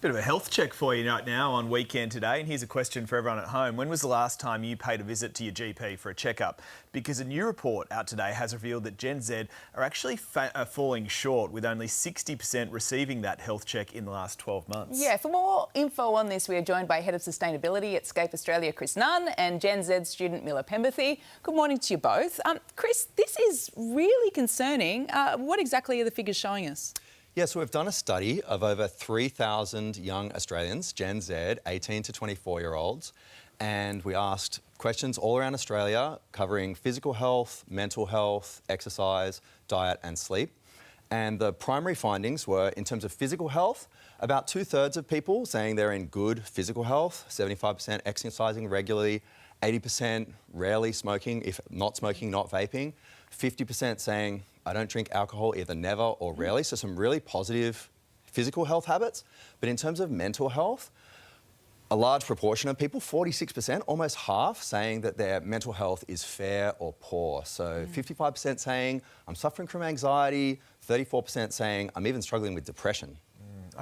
Bit of a health check for you right now on Weekend Today, and here's a question for everyone at home. When was the last time you paid a visit to your GP for a checkup? Because a new report out today has revealed that Gen Z are actually falling short, with only 60% receiving that health check in the last 12 months. Yeah, for more info on this, we are joined by Head of Sustainability at Scape Australia, Chris Nunn, and Gen Z student Miller Pemberthy. Good morning to you both. Chris, this is really concerning. What exactly are the figures showing us? Yeah, so we've done a study of over 3,000 young Australians, Gen Z, 18 to 24-year-olds, and we asked questions all around Australia covering physical health, mental health, exercise, diet and sleep. And the primary findings were, in terms of physical health, about 2/3 of people saying they're in good physical health, 75% exercising regularly, 80% rarely smoking, if not smoking, not vaping, 50% saying, I don't drink alcohol either never or rarely, so some really positive physical health habits. But in terms of mental health, a large proportion of people, 46%, almost half, saying that their mental health is fair or poor. So 55% saying, I'm suffering from anxiety, 34% saying, I'm even struggling with depression.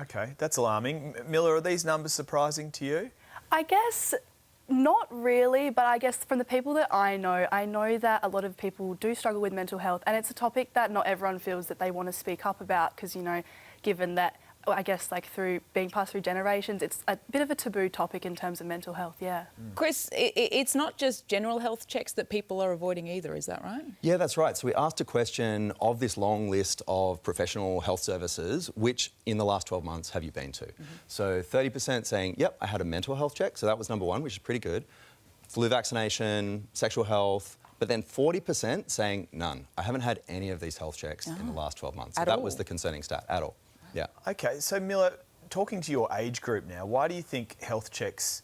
Okay, that's alarming. Miller, are these numbers surprising to you? I guess not really, but I guess from the people that I know that a lot of people do struggle with mental health, and it's a topic that not everyone feels that they want to speak up about because, you know, given that, I guess, like through being passed through generations, it's a bit of a taboo topic in terms of mental health, yeah. Chris, it's not just general health checks that people are avoiding either, is that right? Yeah, that's right. So we asked a question of this long list of professional health services, which in the last 12 months have you been to? So 30% saying, yep, I had a mental health check. So that was number one, which is pretty good. Flu vaccination, sexual health. But then 40% saying none. I haven't had any of these health checks in the last 12 months. So that was the concerning stat at all. Yeah. Okay, so Miller, talking to your age group now, why do you think health checks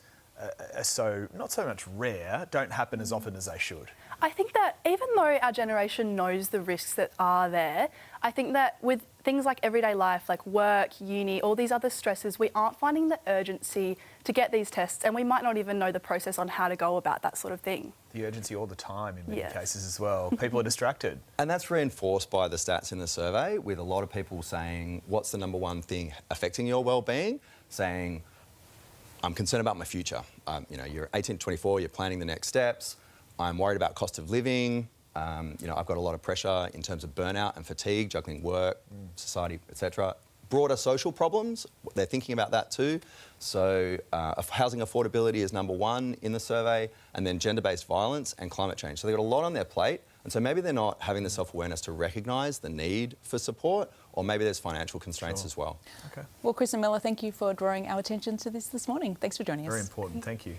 are so, not so much rare, don't happen as often as they should? I think that even though our generation knows the risks that are there, I think that with things like everyday life, like work, uni, all these other stresses, we aren't finding the urgency to get these tests, and we might not even know the process on how to go about that sort of thing. The urgency all the time in many cases as well. People are distracted. And that's reinforced by the stats in the survey, with a lot of people saying, what's the number one thing affecting your well-being? Saying, I'm concerned about my future. You know, you're 18 to 24, you're planning the next steps. I'm worried about cost of living. You know, I've got a lot of pressure in terms of burnout and fatigue, juggling work, society, etc. Broader social problems, they're thinking about that too. So housing affordability is number one in the survey, and then gender-based violence and climate change. So they've got a lot on their plate, and so maybe they're not having the self-awareness to recognise the need for support, or maybe there's financial constraints as well. Okay. Well, Chris and Miller, thank you for drawing our attention to this morning. Thanks for joining us. Very important, thank you.